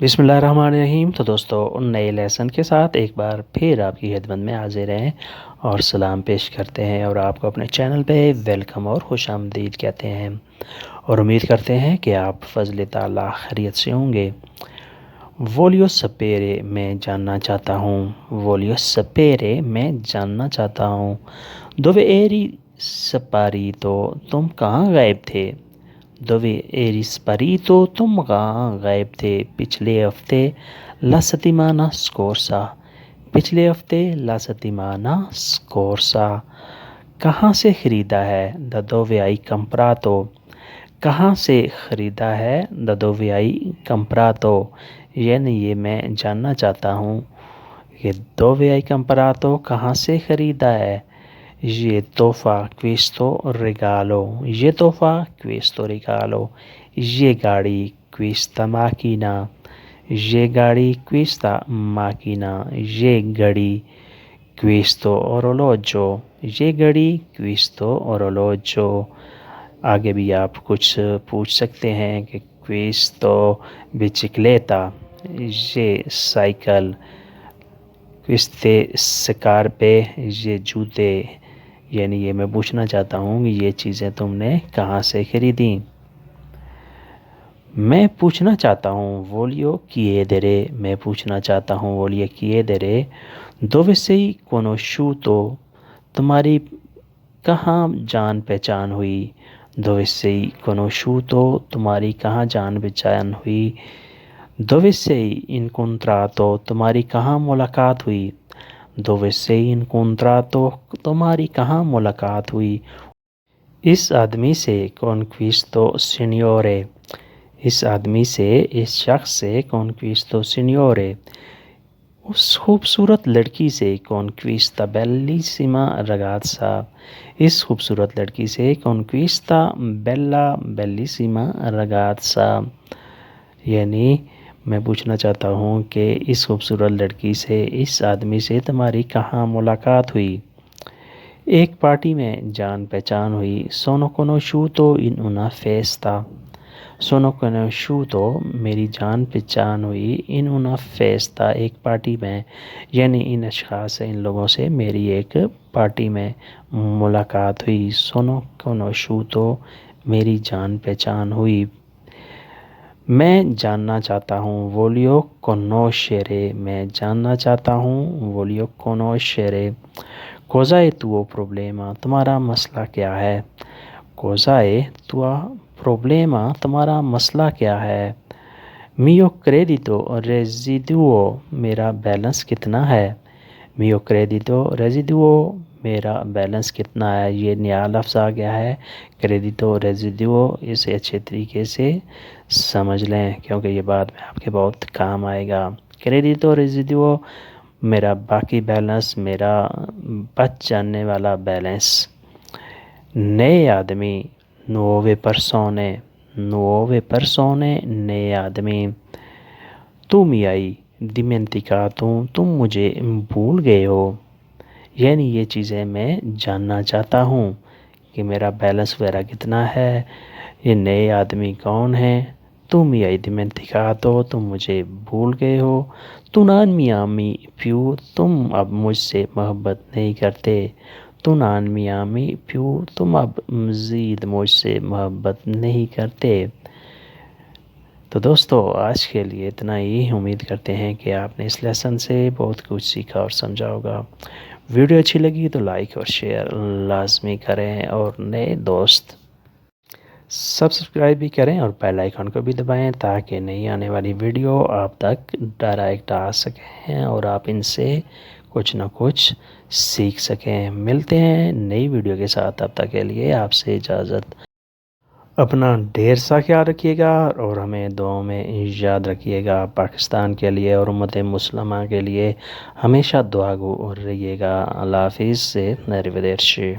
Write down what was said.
بسم اللہ الرحمن الرحیم۔ تو دوستو نئے لیسن کے ساتھ ایک بار پھر آپ کی خدمت میں حاضر ہیں اور سلام پیش کرتے ہیں اور آپ کو اپنے چینل پہ ویلکم اور خوش آمدید کہتے ہیں اور امید کرتے ہیں کہ آپ فضل تعالیٰ خیریت سے ہوں گے۔ وولیو سپیرے میں جاننا چاہتا ہوں، وولیو سپیرے میں جاننا چاہتا ہوں، دوے ایری سپاری تو تم کہاں غائب تھے، دوے ایری سپاری تو تم کہاں غائب تھے پچھلے ہفتے لا ستیمانہ سکورسا، پچھلے ہفتے لا ستیمانہ سکورسا۔ کہاں سے خریدا ہے دا دوے آئی کمپراتو، کہاں سے خریدا ہے دا دوے آئی کمپراتو، یعنی یہ میں جاننا چاہتا ہوں کہ دوے آئی کمپراتو کہاں سے خریدا ہے۔ یہ تحفہ کویستو ریگالو، یہ تحفہ کویستو ریگالو، یہ گاڑی کویستا ماکینہ، یہ گاڑی کویستا ماکینہ، یہ گھڑی کویستو اورولوجو، یہ گھڑی کویستو اورولوجو۔ آگے بھی آپ کچھ پوچھ سکتے ہیں کہ کویستو بچکلیتا، یہ سائیکل، کویستے سکارپے، یہ جوتے، یعنی یہ میں پوچھنا چاہتا ہوں کہ یہ چیزیں تم نے کہاں سے خریدیں۔ میں پوچھنا چاہتا ہوں وولیو کییدرے، میں پوچھنا چاہتا ہوں وولیو کییدرے دوے سئی کونوشوتو، تمہاری کہاں جان پہچان ہوئی، دوے سئی کونوشوتو تمہاری کہاں جان پہچان ہوئی، دوے سئی انکونتراتو تمہاری کہاں ملاقات ہوئی، دوے سئی انکونتراتو تمہاری کہاں ملاقات ہوئی۔ اس آدمی سے کونکویستو سینیورے، اس آدمی سے، اس شخص سے کونکویستو سینیورے، اس خوبصورت لڑکی سے کونکویستا بیلیسیما رگاززا، اس خوبصورت لڑکی سے کونکویستا بیلا بیلیسیما رگاززا، یعنی میں پوچھنا چاہتا ہوں کہ اس خوبصورت لڑکی سے، اس آدمی سے تمہاری کہاں ملاقات ہوئی۔ ایک پارٹی میں جان پہچان ہوئی، سونو کونوشوتو ان انا فیستا، سونو کونوشوتو میری جان پہچان ہوئی، ان انا فیستا ایک پارٹی میں، یعنی ان اشخاص ان لوگوں سے میری ایک پارٹی میں ملاقات ہوئی۔ سونو کونوشوتو میری جان پہچان ہوئی۔ میں جاننا چاہتا ہوں وولیو کونوشیرے، میں جاننا چاہتا ہوں وولیو کونوشیرے۔ کوزائے توو پروبلیما، تمہارا مسئلہ کیا ہے، کوزائے توو پروبلیما تمہارا مسئلہ کیا ہے۔ میو کریڈیٹو ریزیڈوو، میرا بیلنس کتنا ہے، میو کریڈیٹو ریزیڈوو میرا بیلنس کتنا ہے۔ یہ نیا لفظ آ گیا ہے کریڈیٹو ریزیڈوو، اسے اچھے طریقے سے سمجھ لیں کیونکہ یہ بعد میں آپ کے بہت کام آئے گا۔ کریڈیٹو ریزیڈوو میرا باقی بیلنس، میرا بچ جانے والا بیلنس۔ نئے آدمی نووے پرسونے، نووے پرسونے نئے آدمی۔ تم آئی دیمنتیکاتو، تم مجھے بھول گئے ہو، یعنی یہ چیزیں میں جاننا چاہتا ہوں کہ میرا بیلنس وغیرہ کتنا ہے، یہ نئے آدمی کون ہیں۔ تم آئی دیمنتیکاتو، تم مجھے بھول گئے ہو۔ تو نان میامی پیو، تم اب مجھ سے محبت نہیں کرتے، تو نان میامی پیو، تم اب مزید مجھ سے محبت نہیں کرتے۔ تو دوستو آج کے لیے اتنا ہی، امید کرتے ہیں کہ آپ نے اس لیسن سے بہت کچھ سیکھا اور سمجھا ہوگا۔ ویڈیو اچھی لگی تو لائک اور شیئر لازمی کریں اور نئے دوست سبسکرائب بھی کریں اور بیل آئیکن کو بھی دبائیں تاکہ نئی آنے والی ویڈیو آپ تک ڈائریکٹ آ سکیں اور آپ ان سے کچھ نہ کچھ سیکھ سکیں۔ ملتے ہیں نئی ویڈیو کے ساتھ، تب تک کے لیے آپ سے اجازت۔ اپنا ڈھیر سا خیال رکھیے گا اور ہمیں دعاؤں میں یاد رکھیے گا۔ پاکستان کے لیے اور امت مسلمہ کے لیے ہمیشہ دعا گو رہیے گا۔ اللہ حافظ سے، اریویدرچی۔